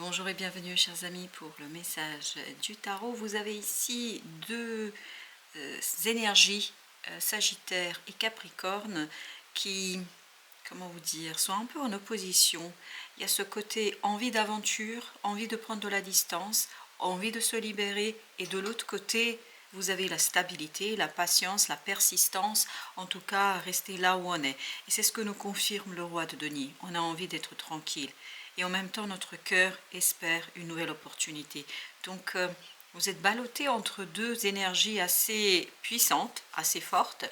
Bonjour et bienvenue chers amis pour le message du tarot. Vous avez ici deux énergies, Sagittaire et Capricorne, qui, comment vous dire, sont un peu en opposition. Il y a ce côté envie d'aventure, envie de prendre de la distance, envie de se libérer, et de l'autre côté, vous avez la stabilité, la patience, la persistance, en tout cas rester là où on est. Et c'est ce que nous confirme le roi de denier. On a envie d'être tranquille. Et en même temps, notre cœur espère une nouvelle opportunité. Donc, vous êtes ballotté entre deux énergies assez puissantes, assez fortes,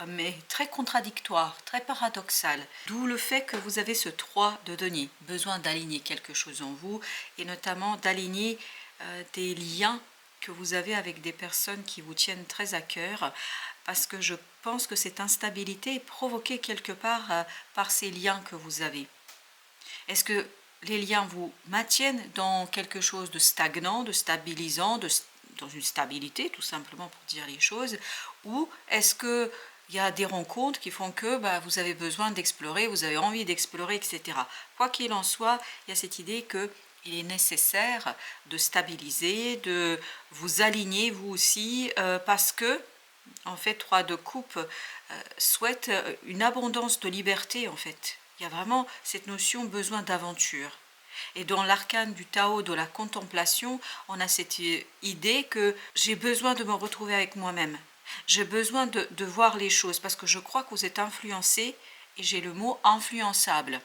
mais très contradictoires, très paradoxales. D'où le fait que vous avez ce 3 de denier, besoin d'aligner quelque chose en vous, et notamment d'aligner des liens que vous avez avec des personnes qui vous tiennent très à cœur, parce que je pense que cette instabilité est provoquée quelque part par ces liens que vous avez. Est-ce que les liens vous maintiennent dans quelque chose de stagnant, de stabilisant, dans une stabilité tout simplement pour dire les choses, ou est-ce que il y a des rencontres qui font que vous avez besoin d'explorer, vous avez envie d'explorer, etc. Quoi qu'il en soit, il y a cette idée que il est nécessaire de stabiliser, de vous aligner vous aussi, parce que, en fait, 3 de coupe souhaite une abondance de liberté, en fait. Il y a vraiment cette notion besoin d'aventure. Et dans l'arcane du Tao, de la contemplation, on a cette idée que j'ai besoin de me retrouver avec moi-même. J'ai besoin de voir les choses parce que je crois que vous êtes influencé, et j'ai le mot influençable,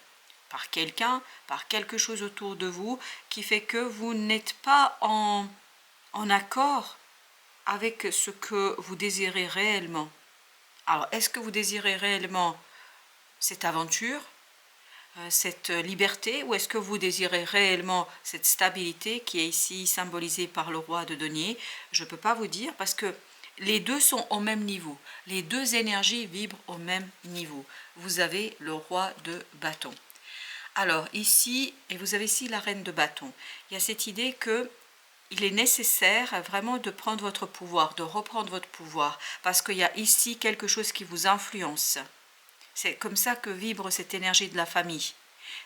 par quelqu'un, par quelque chose autour de vous qui fait que vous n'êtes pas en accord avec ce que vous désirez réellement. Alors, est-ce que vous désirez réellement cette aventure, cette liberté, ou est-ce que vous désirez réellement cette stabilité qui est ici symbolisée par le roi de denier? Je ne peux pas vous dire parce que les deux sont au même niveau. Les deux énergies vibrent au même niveau. Vous avez le roi de bâton. Alors ici, et vous avez ici la reine de bâton, il y a cette idée que il est nécessaire vraiment de prendre votre pouvoir, de reprendre votre pouvoir, parce qu'il y a ici quelque chose qui vous influence. C'est comme ça que vibre cette énergie de la famille.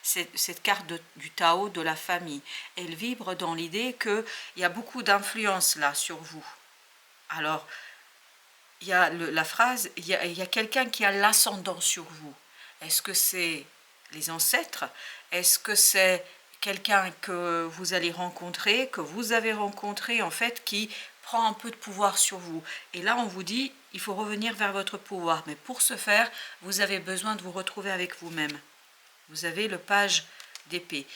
Cette carte du Tao de la famille, elle vibre dans l'idée qu'il y a beaucoup d'influence là sur vous. Alors, il y a la phrase, il y a quelqu'un qui a l'ascendant sur vous. Est-ce que c'est les ancêtres? Est-ce que c'est quelqu'un que vous allez rencontrer, que vous avez rencontré en fait, qui prend un peu de pouvoir sur vous? Et là, on vous dit, il faut revenir vers votre pouvoir. Mais pour ce faire, vous avez besoin de vous retrouver avec vous-même. Vous avez le page d'épée.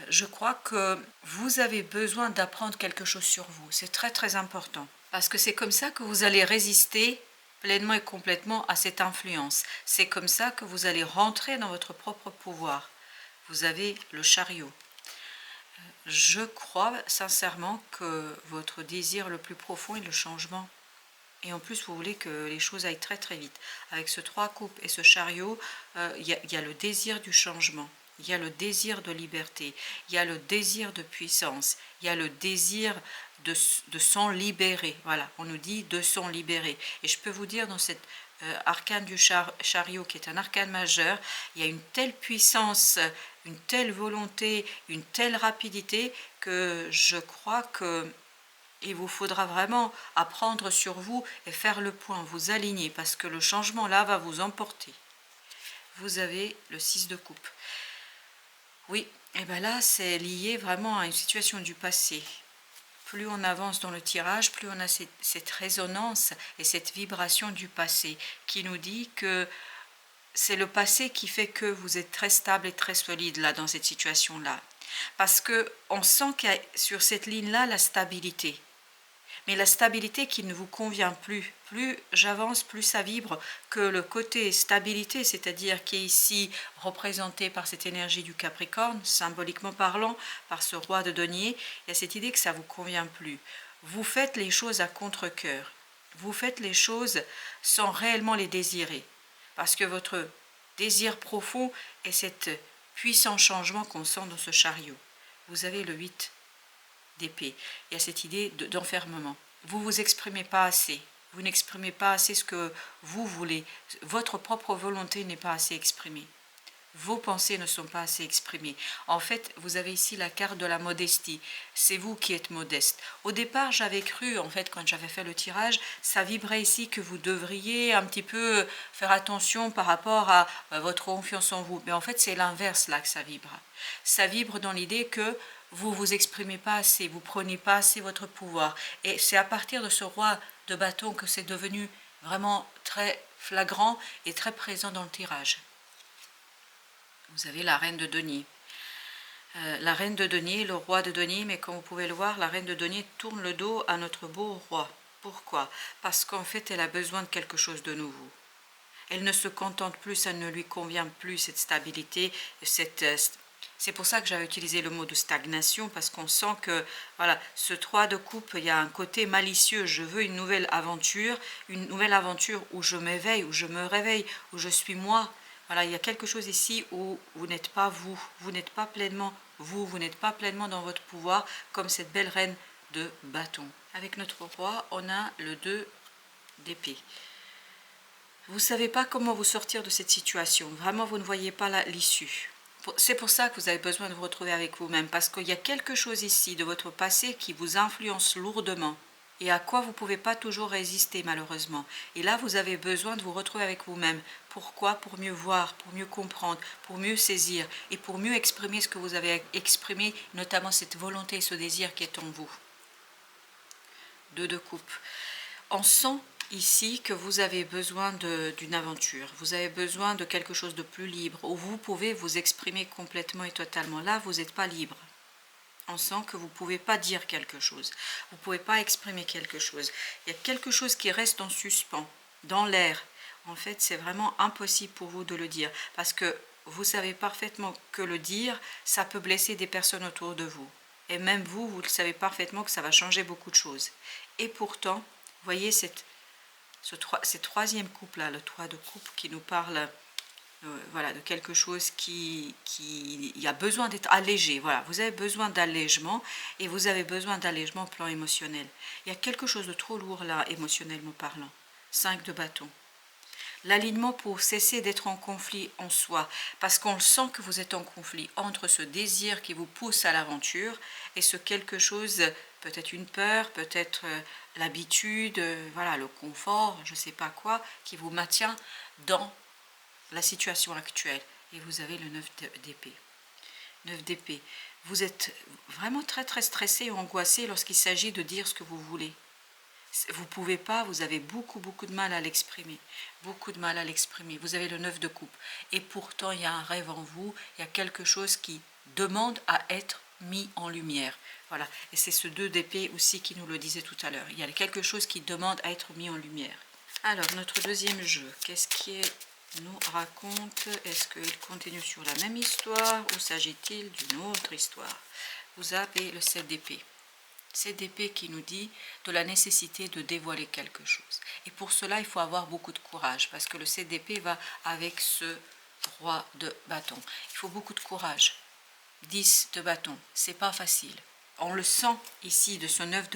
Je crois que vous avez besoin d'apprendre quelque chose sur vous. C'est très très important. Parce que c'est comme ça que vous allez résister pleinement et complètement à cette influence. C'est comme ça que vous allez rentrer dans votre propre pouvoir. Vous avez le chariot. Je crois sincèrement que votre désir le plus profond est le changement. Et en plus, vous voulez que les choses aillent très très vite. Avec ce 3 coupes et ce chariot, il y a le désir du changement. Il y a le désir de liberté, il y a le désir de puissance, il y a le désir de s'en libérer. Voilà, on nous dit de s'en libérer. Et je peux vous dire, dans cette arcane du chariot, qui est un arcane majeur, il y a une telle puissance, une telle volonté, une telle rapidité, que je crois que il vous faudra vraiment apprendre sur vous et faire le point, vous aligner, parce que le changement là va vous emporter. Vous avez le 6 de coupe. Oui, et bien là, c'est lié vraiment à une situation du passé. Plus on avance dans le tirage, plus on a cette résonance et cette vibration du passé qui nous dit que c'est le passé qui fait que vous êtes très stable et très solide là dans cette situation-là. Parce qu'on sent qu'il y a sur cette ligne-là la stabilité. Mais la stabilité qui ne vous convient plus. Plus j'avance, plus ça vibre, que le côté stabilité, c'est-à-dire qui est ici représenté par cette énergie du Capricorne, symboliquement parlant, par ce roi de denier, il y a cette idée que ça ne vous convient plus. Vous faites les choses à contre-cœur. Vous faites les choses sans réellement les désirer. Parce que votre désir profond est cet puissant changement qu'on sent dans ce chariot. Vous avez le 8 d'épée. Il y a cette idée d'enfermement. Vous ne vous exprimez pas assez. Vous n'exprimez pas assez ce que vous voulez. Votre propre volonté n'est pas assez exprimée. vos pensées ne sont pas assez exprimées. En fait, vous avez ici la carte de la modestie. C'est vous qui êtes modeste. Au départ, j'avais cru, en fait, quand j'avais fait le tirage, ça vibrait ici que vous devriez un petit peu faire attention par rapport à votre confiance en vous. Mais en fait, c'est l'inverse là que ça vibre. Ça vibre dans l'idée que vous vous exprimez pas assez, vous prenez pas assez votre pouvoir. Et c'est à partir de ce roi de bâton que c'est devenu vraiment très flagrant et très présent dans le tirage. Vous avez la reine de denier. La reine de denier, le roi de denier, mais comme vous pouvez le voir, la reine de denier tourne le dos à notre beau roi. Pourquoi? Parce qu'en fait, elle a besoin de quelque chose de nouveau. Elle ne se contente plus, ça ne lui convient plus, cette stabilité, c'est pour ça que j'avais utilisé le mot de stagnation, parce qu'on sent que, voilà, ce 3 de coupe, il y a un côté malicieux. Je veux une nouvelle aventure où je m'éveille, où je me réveille, où je suis moi. Voilà, il y a quelque chose ici où vous n'êtes pas vous n'êtes pas pleinement vous n'êtes pas pleinement dans votre pouvoir, comme cette belle reine de bâton. Avec notre roi, on a le 2 d'épée. Vous ne savez pas comment vous sortir de cette situation. Vraiment, vous ne voyez pas l'issue. C'est pour ça que vous avez besoin de vous retrouver avec vous-même, parce qu'il y a quelque chose ici de votre passé qui vous influence lourdement et à quoi vous ne pouvez pas toujours résister malheureusement. Et là, vous avez besoin de vous retrouver avec vous-même. Pourquoi? Pour mieux voir, pour mieux comprendre, pour mieux saisir et pour mieux exprimer ce que vous avez exprimé, notamment cette volonté et ce désir qui est en vous. 2 de coupe. On sent ici que vous avez besoin d'une aventure, vous avez besoin de quelque chose de plus libre, où vous pouvez vous exprimer complètement et totalement. Là, vous n'êtes pas libre. On sent que vous ne pouvez pas dire quelque chose, vous ne pouvez pas exprimer quelque chose. Il y a quelque chose qui reste en suspens, dans l'air. En fait, c'est vraiment impossible pour vous de le dire, parce que vous savez parfaitement que le dire, ça peut blesser des personnes autour de vous. Et même vous, vous le savez parfaitement que ça va changer beaucoup de choses. Et pourtant, vous voyez cette troisième coupe là, le 3 de coupe qui nous parle voilà, de quelque chose qui a besoin d'être allégé. Voilà, vous avez besoin d'allègement et vous avez besoin d'allègement au plan émotionnel. Il y a quelque chose de trop lourd là, émotionnellement parlant. 5 de bâton. L'alignement pour cesser d'être en conflit en soi, parce qu'on sent que vous êtes en conflit entre ce désir qui vous pousse à l'aventure et ce quelque chose, peut-être une peur, peut-être l'habitude, voilà, le confort, je ne sais pas quoi, qui vous maintient dans la situation actuelle. Et vous avez le 9 d'épée. 9 d'épée. Vous êtes vraiment très très stressé et angoissé lorsqu'il s'agit de dire ce que vous voulez. Vous ne pouvez pas, vous avez beaucoup de mal à l'exprimer. Beaucoup de mal à l'exprimer. Vous avez le 9 de coupe. Et pourtant, il y a un rêve en vous, il y a quelque chose qui demande à être mis en lumière. Voilà. Et c'est ce 2 d'épée aussi qui nous le disait tout à l'heure. Il y a quelque chose qui demande à être mis en lumière. Alors, notre deuxième jeu, qu'est-ce qui nous raconte? Est-ce qu'il continue sur la même histoire ou s'agit-il d'une autre histoire? Vous avez le 7 d'épée. 7 d'épée qui nous dit de la nécessité de dévoiler quelque chose. Et pour cela, il faut avoir beaucoup de courage, parce que le 7 d'épée va avec ce roi de bâton. Il faut beaucoup de courage. 10 de bâton, c'est pas facile. On le sent ici de ce 9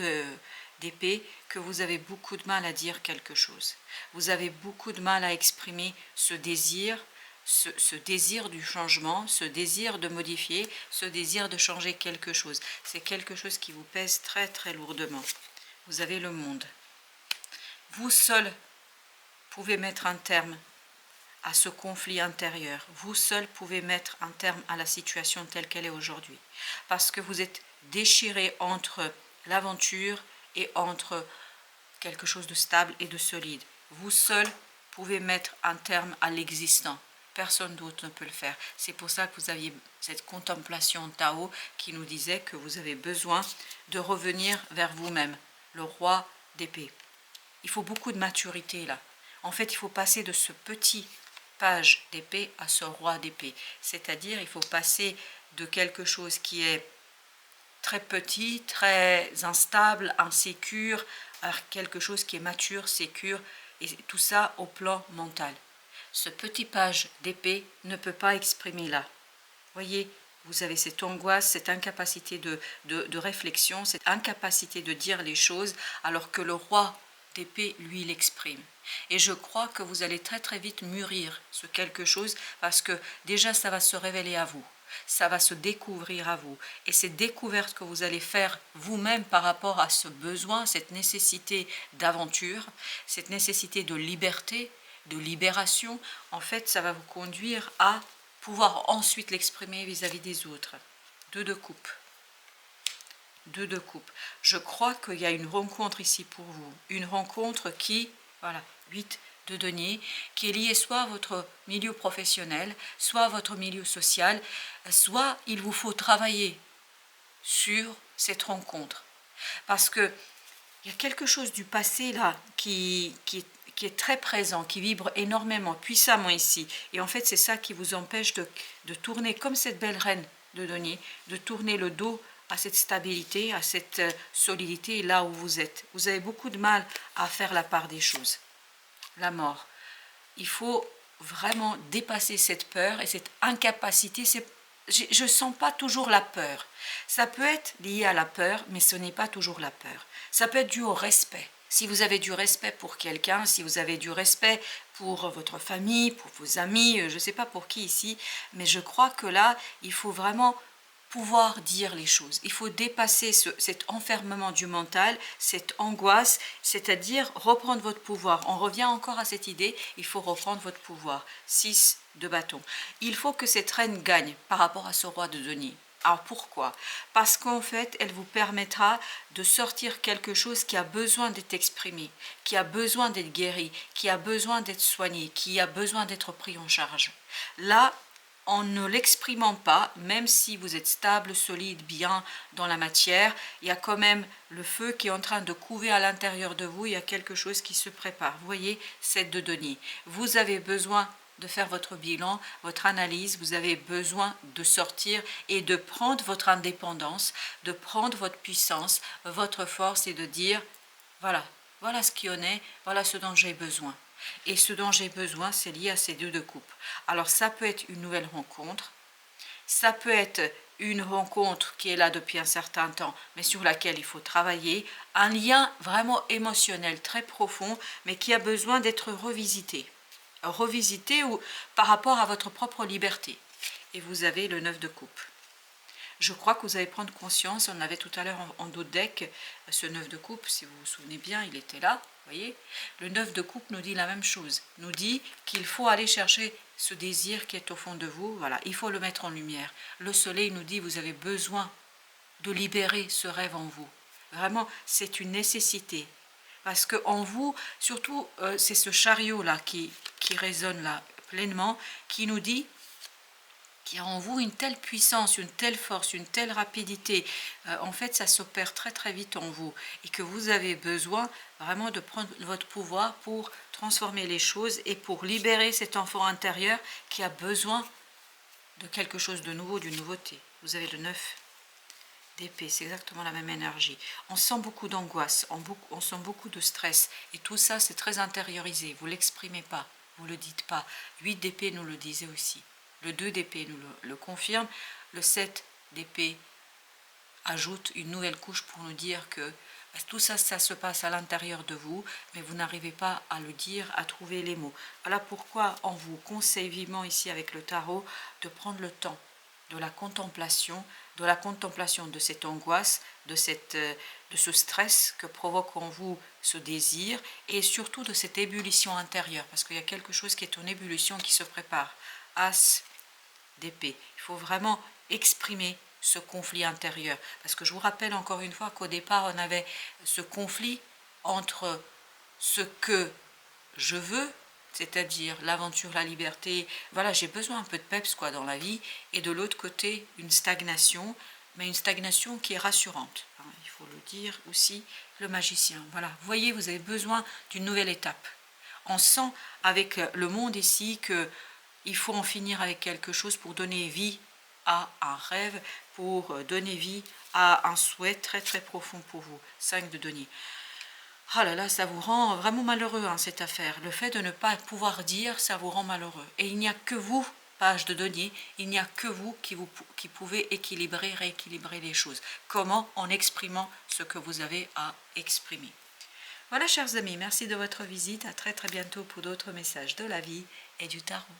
d'épée que vous avez beaucoup de mal à dire quelque chose. Vous avez beaucoup de mal à exprimer ce désir, ce désir du changement, ce désir de modifier, ce désir de changer quelque chose. C'est quelque chose qui vous pèse très très lourdement. Vous avez le monde. Vous seul pouvez mettre un terme à ce conflit intérieur. Vous seul pouvez mettre un terme à la situation telle qu'elle est aujourd'hui. Parce que vous êtes déchiré entre l'aventure et entre quelque chose de stable et de solide. Vous seul pouvez mettre un terme à l'existant. Personne d'autre ne peut le faire. C'est pour ça que vous aviez cette contemplation Tao qui nous disait que vous avez besoin de revenir vers vous-même, le roi d'épée. Il faut beaucoup de maturité là. En fait, il faut passer de ce petit page d'épée à ce roi d'épée. C'est-à-dire, il faut passer de quelque chose qui est très petit, très instable, insécure, à quelque chose qui est mature, sécure, et tout ça au plan mental. Ce petit page d'épée ne peut pas exprimer là. Voyez, vous avez cette angoisse, cette incapacité de réflexion, cette incapacité de dire les choses, alors que le roi d'épée, lui, il exprime. Et je crois que vous allez très très vite mûrir ce quelque chose parce que déjà ça va se révéler à vous. Ça va se découvrir à vous. Et ces découvertes que vous allez faire vous-même par rapport à ce besoin, cette nécessité d'aventure, cette nécessité de liberté, de libération, en fait, ça va vous conduire à pouvoir ensuite l'exprimer vis-à-vis des autres. 2 de coupe. 2 de coupe. Je crois qu'il y a une rencontre ici pour vous. Une rencontre qui, voilà, 8 de denier, qui est liée soit à votre milieu professionnel, soit à votre milieu social, soit il vous faut travailler sur cette rencontre. Parce que il y a quelque chose du passé là qui est très présent, qui vibre énormément, puissamment ici. Et en fait, c'est ça qui vous empêche de tourner comme cette belle reine de denier, de tourner le dos à cette stabilité, à cette solidité là où vous êtes. Vous avez beaucoup de mal à faire la part des choses. La mort. Il faut vraiment dépasser cette peur et cette incapacité. Je ne sens pas toujours la peur. Ça peut être lié à la peur, mais ce n'est pas toujours la peur. Ça peut être dû au respect. Si vous avez du respect pour quelqu'un, si vous avez du respect pour votre famille, pour vos amis, je ne sais pas pour qui ici, mais je crois que là, il faut vraiment pouvoir dire les choses. Il faut dépasser cet enfermement du mental, cette angoisse, c'est-à-dire reprendre votre pouvoir. On revient encore à cette idée, il faut reprendre votre pouvoir. 6 de bâton. Il faut que cette reine gagne par rapport à ce roi de denier. Alors pourquoi? Parce qu'en fait, elle vous permettra de sortir quelque chose qui a besoin d'être exprimé, qui a besoin d'être guéri, qui a besoin d'être soigné, qui a besoin d'être pris en charge. Là, en ne l'exprimant pas, même si vous êtes stable, solide, bien dans la matière, il y a quand même le feu qui est en train de couver à l'intérieur de vous, il y a quelque chose qui se prépare. Vous voyez, 7 de denier. Vous avez besoin de faire votre bilan, votre analyse, vous avez besoin de sortir et de prendre votre indépendance, de prendre votre puissance, votre force et de dire, voilà, voilà ce qui en est, voilà ce dont j'ai besoin. Et ce dont j'ai besoin, c'est lié à ces 2 de coupe. Alors ça peut être une nouvelle rencontre, ça peut être une rencontre qui est là depuis un certain temps, mais sur laquelle il faut travailler, un lien vraiment émotionnel très profond, mais qui a besoin d'être revisité. Revisité ou par rapport à votre propre liberté. Et vous avez le 9 de coupe. Je crois que vous allez prendre conscience, on avait tout à l'heure en dos de deck, ce 9 de coupe, si vous vous souvenez bien, il était là, voyez. Le 9 de coupe nous dit la même chose, nous dit qu'il faut aller chercher ce désir qui est au fond de vous, voilà, il faut le mettre en lumière. Le soleil nous dit vous avez besoin de libérer ce rêve en vous. Vraiment, c'est une nécessité. Parce qu'en vous, surtout, c'est ce chariot-là qui résonne là pleinement, qui nous dit qu'il y a en vous une telle puissance, une telle force, une telle rapidité. En fait, ça s'opère très très vite en vous et que vous avez besoin vraiment de prendre votre pouvoir pour transformer les choses et pour libérer cet enfant intérieur qui a besoin de quelque chose de nouveau, d'une nouveauté. Vous avez le 9 d'épée, c'est exactement la même énergie. On sent beaucoup d'angoisse, on sent beaucoup de stress et tout ça c'est très intériorisé, vous ne l'exprimez pas, vous ne le dites pas. 8 d'épée nous le disait aussi. Le 2 d'épée nous le confirme. Le 7 d'épée ajoute une nouvelle couche pour nous dire que tout ça, ça se passe à l'intérieur de vous, mais vous n'arrivez pas à le dire, à trouver les mots. Voilà pourquoi on vous conseille vivement ici avec le tarot de prendre le temps de la contemplation de cette angoisse, de ce stress que provoque en vous ce désir et surtout de cette ébullition intérieure, parce qu'il y a quelque chose qui est en ébullition qui se prépare. As d'épée. Il faut vraiment exprimer ce conflit intérieur. Parce que je vous rappelle encore une fois qu'au départ, on avait ce conflit entre ce que je veux, c'est-à-dire l'aventure, la liberté, voilà, j'ai besoin un peu de peps quoi dans la vie, et de l'autre côté, une stagnation, mais une stagnation qui est rassurante. Il faut le dire aussi, le magicien. Voilà, vous voyez, vous avez besoin d'une nouvelle étape. On sent avec le monde ici que il faut en finir avec quelque chose pour donner vie à un rêve, pour donner vie à un souhait très très profond pour vous. 5 de denier. Ah là là, ça vous rend vraiment malheureux cette affaire. Le fait de ne pas pouvoir dire, ça vous rend malheureux. Et il n'y a que vous, page de denier, il n'y a que vous qui pouvez équilibrer, rééquilibrer les choses. Comment? En exprimant ce que vous avez à exprimer. Voilà chers amis, merci de votre visite, à très bientôt pour d'autres messages de la vie et du tarot.